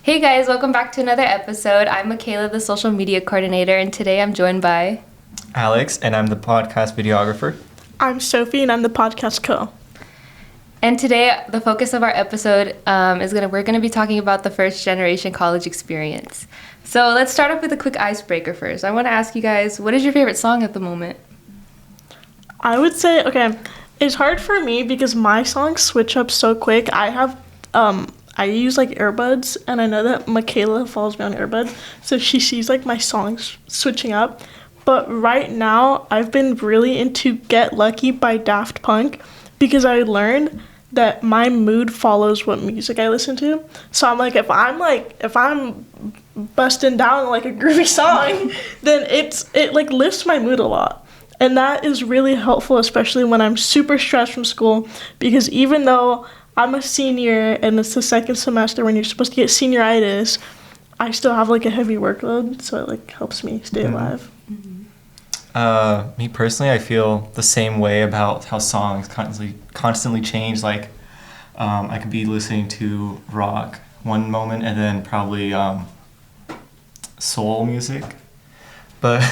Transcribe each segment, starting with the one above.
Hey guys, welcome back to another episode. I'm Michaela, the social media coordinator, and today I'm joined by Alex, and I'm the podcast videographer. I'm Sophie, and I'm the podcast co. And today, the focus of our episode we're gonna be talking about the first generation college experience. So let's start off with a quick icebreaker first. I want to ask you guys, what is your favorite song at the moment? I would say, okay, it's hard for me because my songs switch up so quick. I use like earbuds, and I know that Michaela follows me on earbuds, so she sees like my songs switching up. But right now, I've been really into Get Lucky by Daft Punk because I learned that my mood follows what music I listen to. So I'm like, if I'm busting down like a groovy song, then it like lifts my mood a lot. And that is really helpful, especially when I'm super stressed from school, because even though I'm a senior and it's the second semester when you're supposed to get senioritis, I still have like a heavy workload, so it like helps me stay alive. Me personally, I feel the same way about how songs constantly change. Like, I could be listening to rock one moment and then probably soul music. But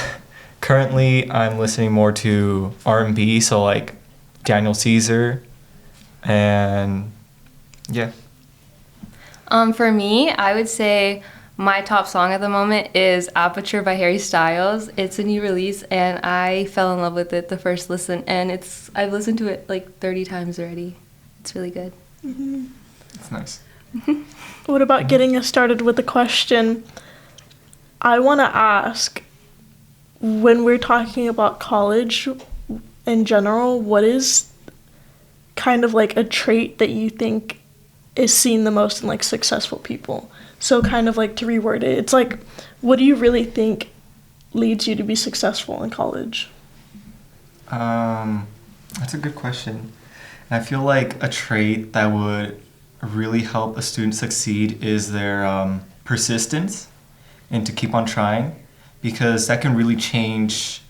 currently, I'm listening more to R&B, so like Daniel Caesar, and yeah. For me, I would say my top song at the moment is Aperture by Harry Styles. It's a new release, and I fell in love with it the first listen, and I've listened to it like 30 times already. It's really good. Mm-hmm. It's nice. What about getting us started with the question? I want to ask, when we're talking about college in general, what is kind of like a trait that you think is seen the most in like successful people? So kind of like to reword it, it's like, what do you really think leads you to be successful in college? That's a good question. And I feel like a trait that would really help a student succeed is their persistence and to keep on trying, because that can really change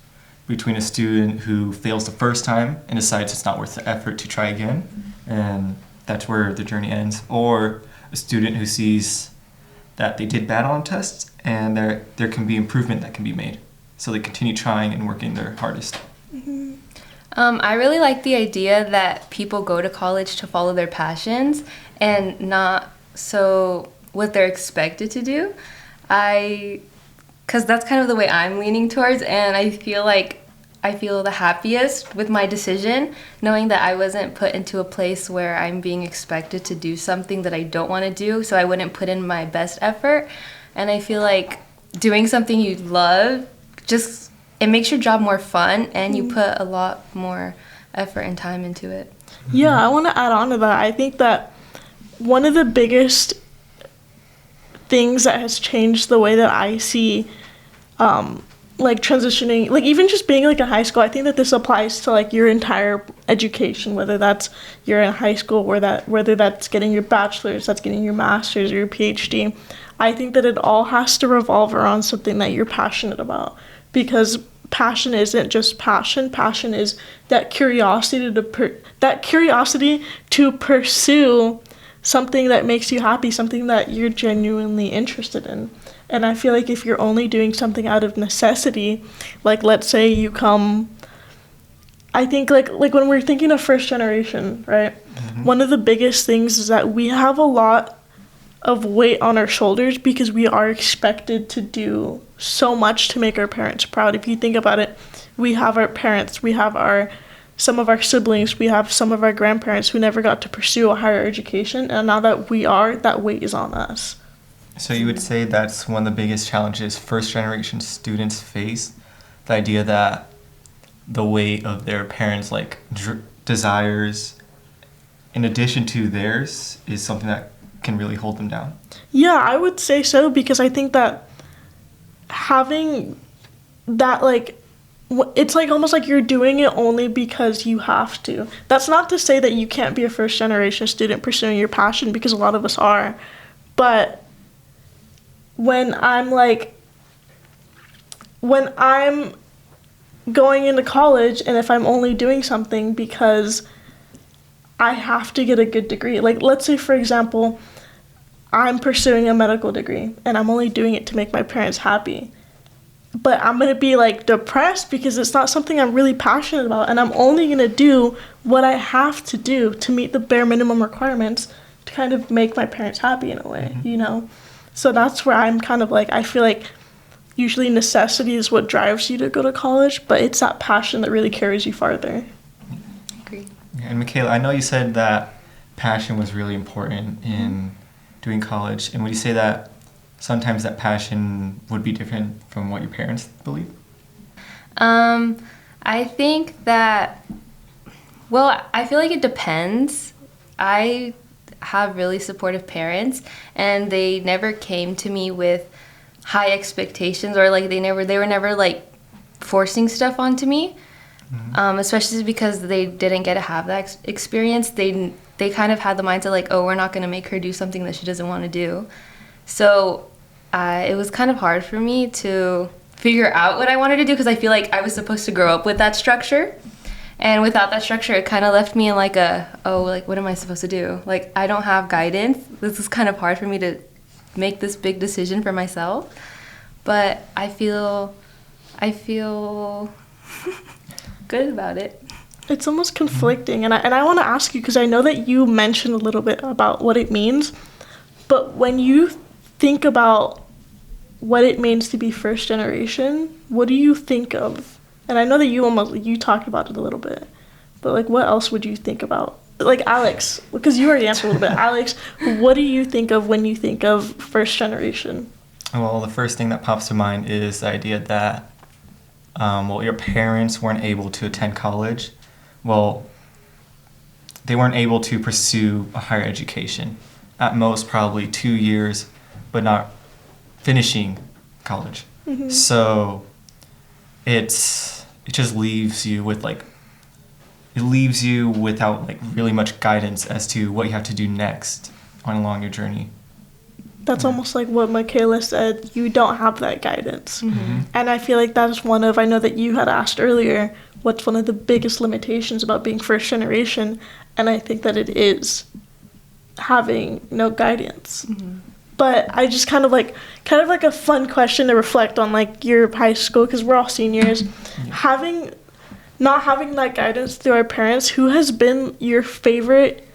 between a student who fails the first time and decides it's not worth the effort to try again, and that's where the journey ends, or a student who sees that they did bad on tests and there can be improvement that can be made, so they continue trying and working their hardest. Mm-hmm. I really like the idea that people go to college to follow their passions and not so what they're expected to do. Because that's kind of the way I'm leaning towards, and I feel the happiest with my decision, knowing that I wasn't put into a place where I'm being expected to do something that I don't want to do, so I wouldn't put in my best effort. And I feel like doing something you love, it makes your job more fun, and you put a lot more effort and time into it. Yeah, I want to add on to that. I think that one of the biggest things that has changed the way that I see like transitioning, like even just being like in high school, I think that this applies to like your entire education, whether that's you're in high school, whether that's getting your bachelor's, that's getting your master's or your PhD. I think that it all has to revolve around something that you're passionate about, because passion isn't just passion. Passion is that curiosity to pursue something that makes you happy, something that you're genuinely interested in. And I feel like if you're only doing something out of necessity, like let's say you come, I think like when we're thinking of first generation, right? Mm-hmm. One of the biggest things is that we have a lot of weight on our shoulders because we are expected to do so much to make our parents proud. If you think about it, we have our parents, we have some of our siblings, we have some of our grandparents who never got to pursue a higher education, and now that we are, that weight is on us. So you would say that's one of the biggest challenges first generation students face, the idea that the weight of their parents' like desires in addition to theirs is something that can really hold them down? Yeah, I would say so, because I think that having that, like, it's like almost like you're doing it only because you have to. That's not to say that you can't be a first generation student pursuing your passion, because a lot of us are. But when I'm going into college, and if I'm only doing something because I have to get a good degree, like let's say for example, I'm pursuing a medical degree and I'm only doing it to make my parents happy. But I'm going to be like depressed because it's not something I'm really passionate about, and I'm only going to do what I have to do to meet the bare minimum requirements to kind of make my parents happy in a way, you know? So that's where I'm kind of like, I feel like usually necessity is what drives you to go to college, but it's that passion that really carries you farther. Agree. And Michaela, I know you said that passion was really important in doing college, and would you say that sometimes that passion would be different from what your parents believe? I think that, well, I feel like it depends. I have really supportive parents, and they never came to me with high expectations, or like they were never like forcing stuff onto me. Especially because they didn't get to have that experience. They kind of had the mindset like, oh, we're not going to make her do something that she doesn't want to do. So it was kind of hard for me to figure out what I wanted to do, because I feel like I was supposed to grow up with that structure. And without that structure, it kind of left me in like what am I supposed to do? Like, I don't have guidance. This is kind of hard for me to make this big decision for myself. But I feel good about it. It's almost conflicting, and I want to ask you, because I know that you mentioned a little bit about what it means, but when you think about what it means to be first generation, what do you think of? And I know that you talked about it a little bit, but like, what else would you think about? Like, Alex, because you already answered a little bit. Alex, what do you think of when you think of first generation? Well, the first thing that pops to mind is the idea that your parents weren't able to attend college. Well, they weren't able to pursue a higher education. At most, probably 2 years, but not finishing college. So it just leaves you with without like really much guidance as to what you have to do next along your journey. That's almost like what Michaela said, you don't have that guidance. And I feel like that's I know that you had asked earlier, what's one of the biggest limitations about being first generation, and I think that it is having no guidance. But I just kind of like a fun question to reflect on, like your high school, because we're all seniors, not having that guidance through our parents. Who has been your favorite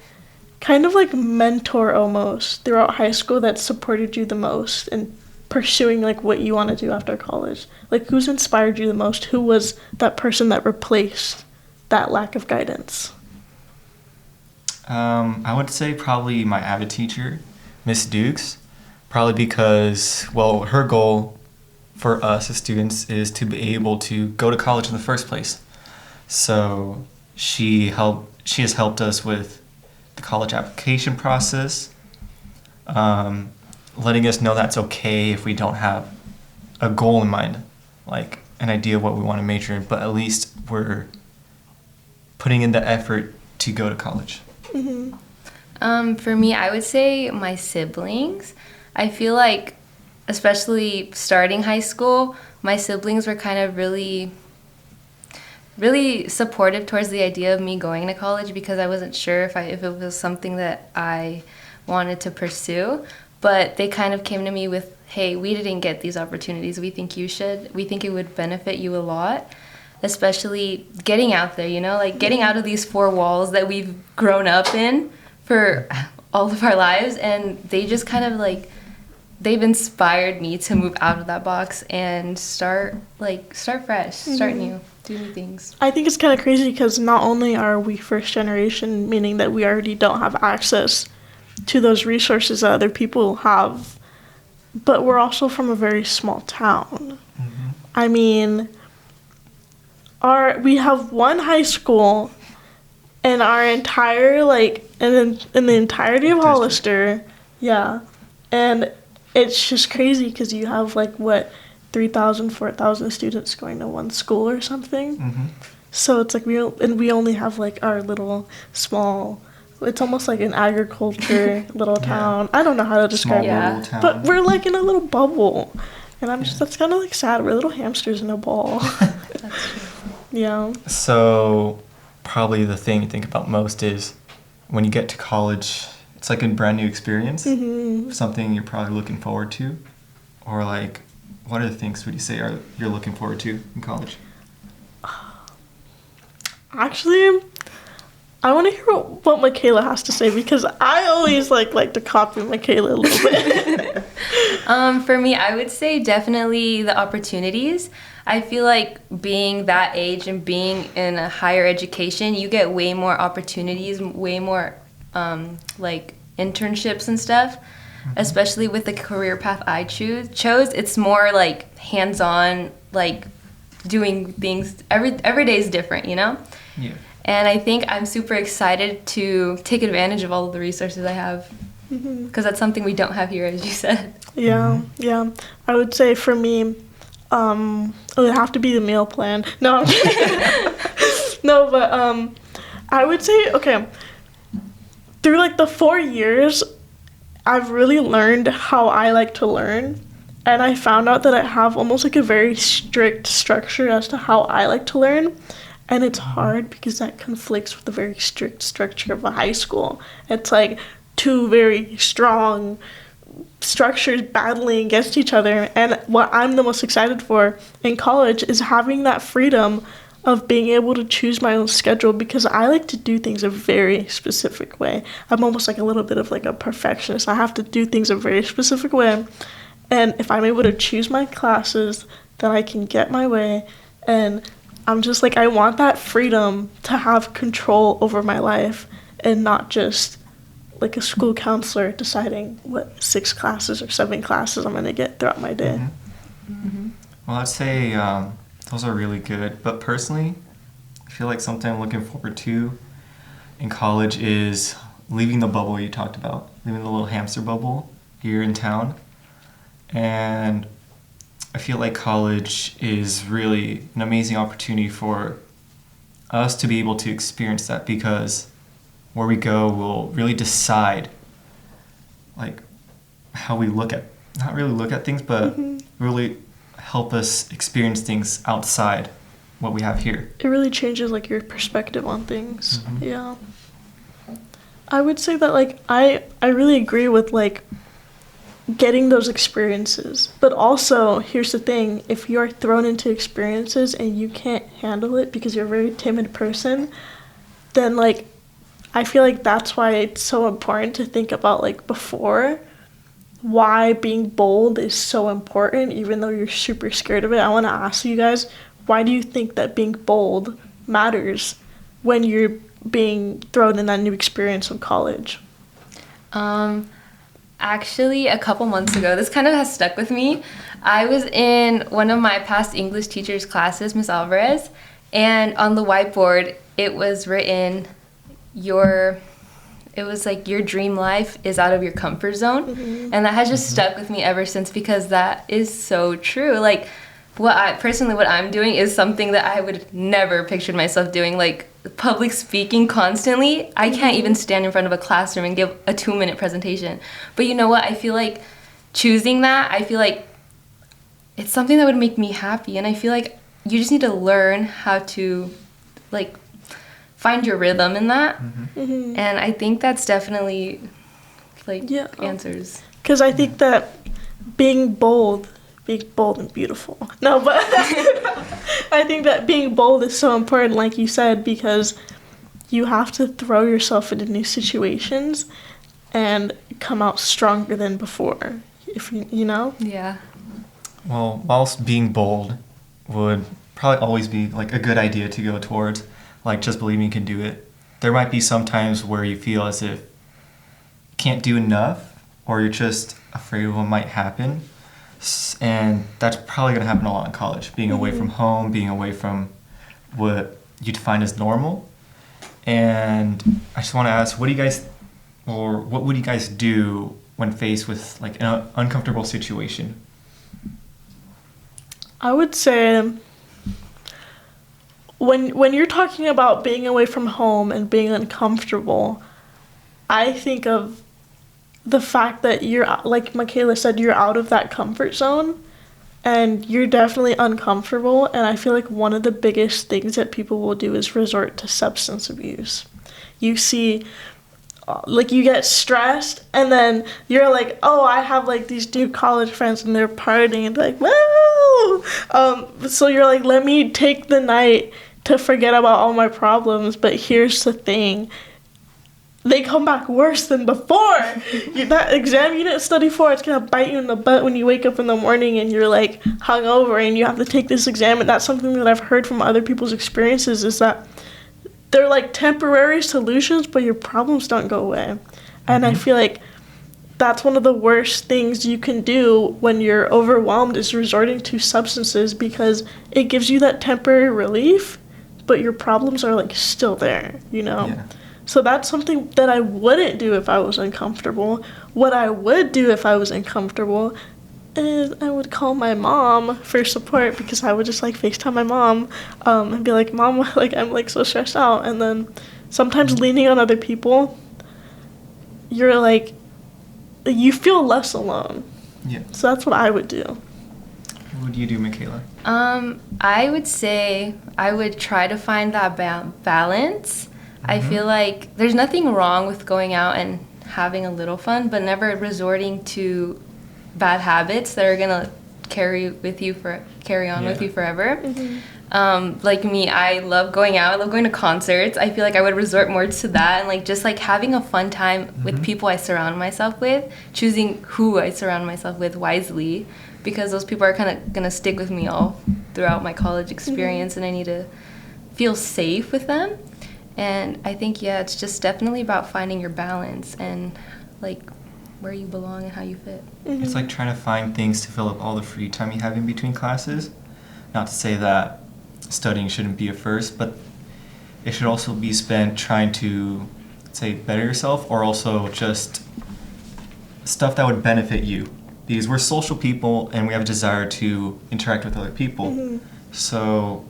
kind of like mentor almost throughout high school that supported you the most in pursuing like what you want to do after college? Like, who's inspired you the most? Who was that person that replaced that lack of guidance? I would say probably my AVID teacher, Miss Dukes, probably because, well, her goal for us as students is to be able to go to college in the first place. So she has helped us with the college application process, letting us know that's okay if we don't have a goal in mind, like an idea of what we want to major in, but at least we're putting in the effort to go to college. For me, I would say my siblings. I feel like, especially starting high school, my siblings were kind of really supportive towards the idea of me going to college, because I wasn't sure if it was something that I wanted to pursue. But they kind of came to me with, hey, we didn't get these opportunities. We think you should. We think it would benefit you a lot, especially getting out there, like getting out of these four walls that we've grown up in for all of our lives. And they just kind of like, they've inspired me to move out of that box and start fresh, start new, do new things. I think it's kind of crazy because not only are we first generation, meaning that we already don't have access to those resources that other people have, but we're also from a very small town. I mean, we have one high school in our entire, in the entirety of Hollister, yeah, and it's just crazy because you have 3,000, 4,000 students going to one school or something. So it's like we only have our little small. It's almost like an agriculture little town. I don't know how to describe it, but we're in a little bubble, and that's kind of sad. We're little hamsters in a ball. That's true. Yeah. So probably the thing you think about most is when you get to college it's like a brand new experience, something you're probably looking forward to, or like, what other things would you say you're looking forward to in college? Actually, I want to hear what Michaela has to say because I always like to copy Michaela a little bit. For me, I would say definitely the opportunities. I feel like being that age and being in a higher education, you get way more opportunities, way more like internships and stuff, especially with the career path I chose. It's more like hands-on, like doing things. Every day is different, you know? Yeah. And I think I'm super excited to take advantage of all of the resources I have because that's something we don't have here, as you said. Yeah. I would say for me, it would have to be the meal plan. No, I'm kidding. No, but I would say, okay, through like the 4 years, I've really learned how I like to learn. And I found out that I have almost like a very strict structure as to how I like to learn. And it's hard because that conflicts with the very strict structure of a high school. It's like two very strong structures battling against each other. And what I'm the most excited for in college is having that freedom of being able to choose my own schedule because I like to do things a very specific way. I'm almost like a little bit of like a perfectionist. I have to do things a very specific way. And if I'm able to choose my classes, then I can get my way. And I'm just like, I want that freedom to have control over my life and not just like a school counselor deciding what 6 classes or 7 classes I'm going to get throughout my day. Well, I'd say those are really good. But personally, I feel like something I'm looking forward to in college is leaving the bubble you talked about, leaving the little hamster bubble here in town. And I feel like college is really an amazing opportunity for us to be able to experience that because where we go will really decide like how we not really look at things, but really help us experience things outside what we have here. It really changes like your perspective on things. Yeah. I would say that like I really agree with like getting those experiences. But also, here's the thing, if you're thrown into experiences and you can't handle it because you're a very timid person, then like I feel like that's why it's so important to think about like before why being bold is so important even though you're super scared of it. I want to ask you guys, why do you think that being bold matters when you're being thrown in that new experience of college? Actually, a couple months ago, this kind of has stuck with me. I was in one of my past English teacher's classes, Miss Alvarez, and on the whiteboard, it was written, your dream life is out of your comfort zone. And that has just stuck with me ever since because that is so true. Like, what I'm doing is something that I would never pictured myself doing, like public speaking constantly. I can't even stand in front of a classroom and give a 2-minute presentation. But you know what? I feel like choosing that, I feel like it's something that would make me happy. And I feel like you just need to learn how to like find your rhythm in that. And I think that's definitely like answers. Because I think that being bold and beautiful. No, but I think that being bold is so important, like you said, because you have to throw yourself into new situations and come out stronger than before, if you know? Yeah. Well, whilst being bold would probably always be like a good idea to go towards, like just believing you can do it. There might be some times where you feel as if you can't do enough or you're just afraid of what might happen. And that's probably going to happen a lot in college, being away from home, being away from what you define as normal. And I just want to ask, what would you guys do when faced with like an uncomfortable situation? I would say when you're talking about being away from home and being uncomfortable, I think of the fact that you're, like Michaela said, you're out of that comfort zone and you're definitely uncomfortable. And I feel like one of the biggest things that people will do is resort to substance abuse. You see like you get stressed and then you're like, oh, I have like these new college friends and they're partying and like, woo! So you're like, let me take the night to forget about all my problems. But here's the thing, they come back worse than before. That exam you didn't study for, it's gonna bite you in the butt when you wake up in the morning and you're like hungover and you have to take this exam. And that's something that I've heard from other people's experiences, is that they're like temporary solutions, but your problems don't go away. And I feel like that's one of the worst things you can do when you're overwhelmed, is resorting to substances, because it gives you that temporary relief, but your problems are like still there, you know? Yeah. So that's something that I wouldn't do if I was uncomfortable. What I would do if I was uncomfortable is I would call my mom for support, because I would just like FaceTime my mom and be like, Mom, like I'm like so stressed out. And then sometimes leaning on other people, you're like, you feel less alone. Yeah. So that's what I would do. What would you do, Michaela? I would say I would try to find that balance. I feel like there's nothing wrong with going out and having a little fun, but never resorting to bad habits that are gonna carry on with you forever. Like me, I love going out. I love going to concerts. I feel like I would resort more to that, and like just like having a fun time with people I surround myself with, choosing who I surround myself with wisely, because those people are kind of gonna stick with me all throughout my college experience, and I need to feel safe with them. And I think, yeah, it's just definitely about finding your balance and like where you belong and how you fit. It's like trying to find things to fill up all the free time you have in between classes. Not to say that studying shouldn't be a first, but it should also be spent trying to, say, better yourself, or also just stuff that would benefit you. Because we're social people and we have a desire to interact with other people. So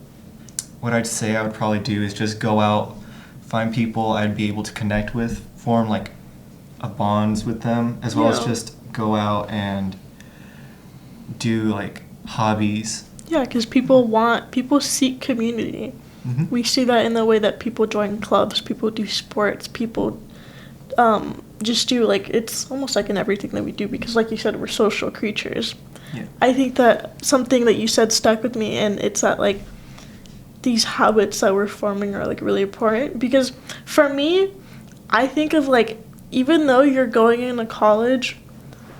what I'd say I would probably do is just go out, find people I'd be able to connect with, form like a bonds with them, as well as just go out and do like hobbies. Yeah, because people seek community. We see that in the way that people join clubs, people do sports, people just do, like, it's almost like in everything that we do, because like you said, we're social creatures. Yeah. I think that something that you said stuck with me, and it's that like these habits that we're forming are like really important, because for me, I think of like, even though you're going into college,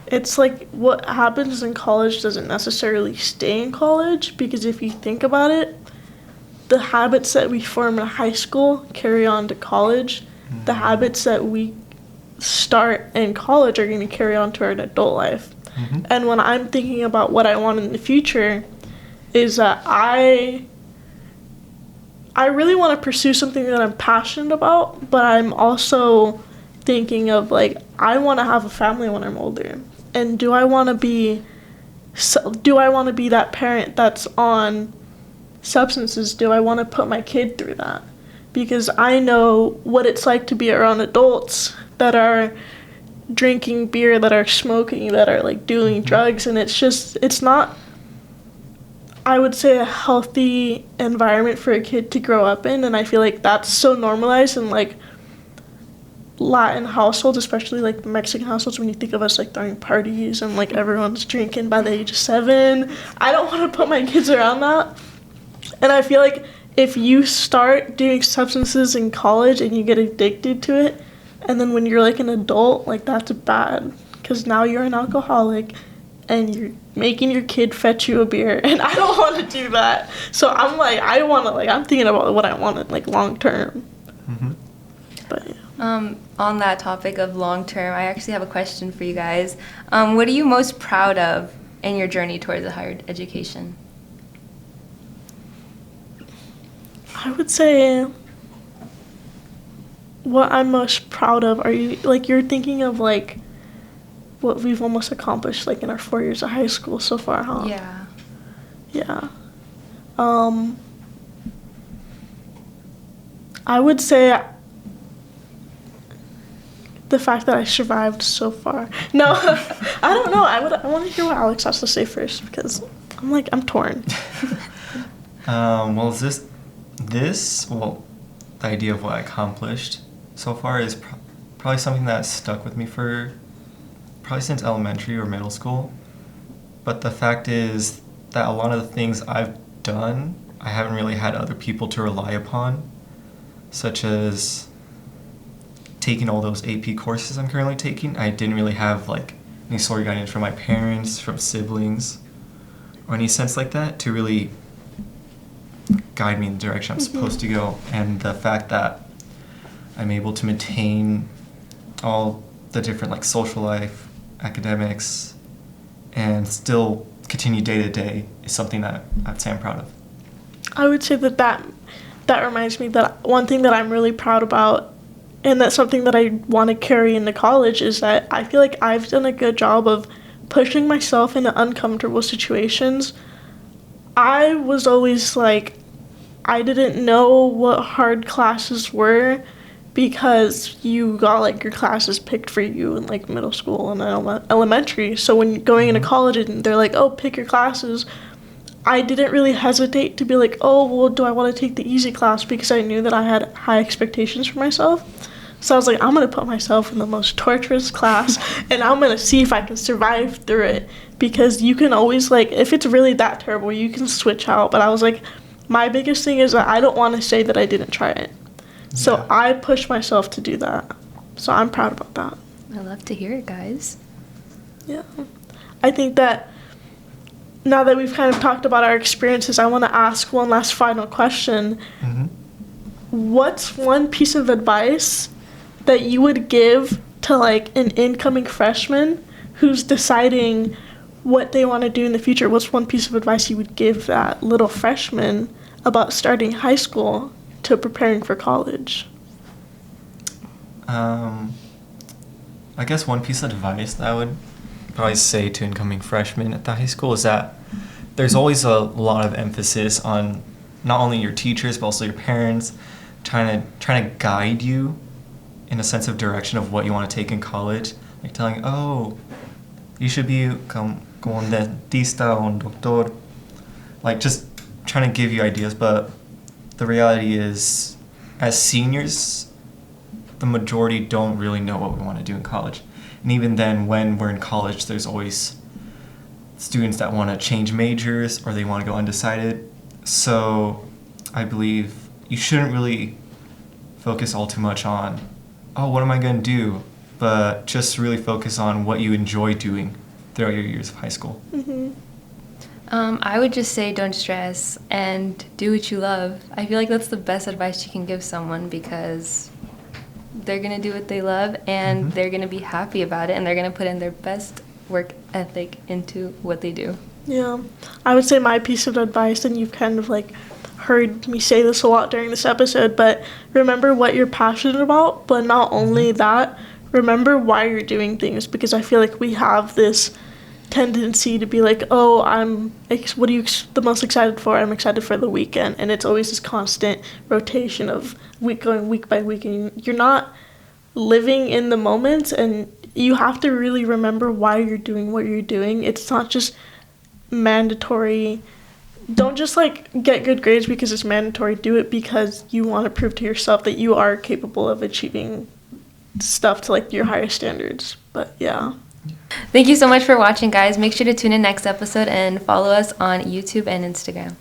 it's like what happens in college doesn't necessarily stay in college, because if you think about it, the habits that we form in high school carry on to college. The habits that we start in college are going to carry on to our adult life. And when I'm thinking about what I want in the future, is that I really want to pursue something that I'm passionate about, but I'm also thinking of like, I want to have a family when I'm older. And do I want to be that parent that's on substances? Do I want to put my kid through that? Because I know what it's like to be around adults that are drinking beer, that are smoking, that are like doing drugs, and it's not, I would say, a healthy environment for a kid to grow up in. And I feel like that's so normalized in like Latin households, especially like Mexican households, when you think of us like throwing parties and like everyone's drinking by the age of 7. I don't want to put my kids around that. And I feel like if you start doing substances in college and you get addicted to it, and then when you're like an adult, like that's bad, because now you're an alcoholic and you're making your kid fetch you a beer, and I don't want to do that. So I'm like, I'm thinking about what I want like long term. But yeah. On that topic of long term, I actually have a question for you guys. What are you most proud of in your journey towards a higher education? I would say what I'm most proud of, are you, like, you're thinking of like what we've almost accomplished like in our 4 years of high school so far, huh? Yeah. Yeah. I would say the fact that I survived so far. No, I don't know. I want to hear what Alex has to say first, because I'm torn. Well, the idea of what I accomplished so far is probably something that stuck with me for probably since elementary or middle school. But the fact is that a lot of the things I've done, I haven't really had other people to rely upon, such as taking all those AP courses I'm currently taking. I didn't really have like any sort of guidance from my parents, from siblings, or any sense like that to really guide me in the direction I'm supposed to go. And the fact that I'm able to maintain all the different like social life, academics, and still continue day to day is something that I'd say I'm proud of. I would say that reminds me that one thing that I'm really proud about, and that's something that I want to carry into college, is that I feel like I've done a good job of pushing myself into uncomfortable situations. I was always like, I didn't know what hard classes were because you got like your classes picked for you in like middle school and elementary. So when going into college and they're like, oh, pick your classes, I didn't really hesitate to be like, oh, well, do I want to take the easy class, because I knew that I had high expectations for myself. So I was like, I'm going to put myself in the most torturous class and I'm going to see if I can survive through it, because you can always, like, if it's really that terrible, you can switch out. But I was like, my biggest thing is that I don't want to say that I didn't try it. So I pushed myself to do that. So I'm proud about that. I love to hear it, guys. Yeah. I think that now that we've kind of talked about our experiences, I want to ask one last final question. What's one piece of advice that you would give to like an incoming freshman who's deciding what they want to do in the future? What's one piece of advice you would give that little freshman about starting high school to preparing for college? I guess one piece of advice that I would probably say to incoming freshmen at the high school is that there's always a lot of emphasis on not only your teachers but also your parents trying to guide you in a sense of direction of what you want to take in college, like telling, oh, you should be como un dentista or un doctor, like just trying to give you ideas. But the reality is, as seniors, the majority don't really know what we want to do in college. And even then, when we're in college, there's always students that want to change majors or they want to go undecided. So I believe you shouldn't really focus all too much on, oh, what am I going to do? But just really focus on what you enjoy doing throughout your years of high school. I would just say don't stress and do what you love. I feel like that's the best advice you can give someone, because they're going to do what they love and they're going to be happy about it, and they're going to put in their best work ethic into what they do. Yeah. I would say my piece of advice, and you've kind of like heard me say this a lot during this episode, but remember what you're passionate about, but not only that, remember why you're doing things, because I feel like we have this tendency to be like, oh, what are you the most excited for? I'm excited for the weekend. And it's always this constant rotation of going week by week, and you're not living in the moment, and you have to really remember why you're doing what you're doing. It's not just mandatory. Don't just like get good grades because it's mandatory. Do it because you want to prove to yourself that you are capable of achieving stuff to like your higher standards. But yeah. Thank you so much for watching, guys. Make sure to tune in next episode and follow us on YouTube and Instagram.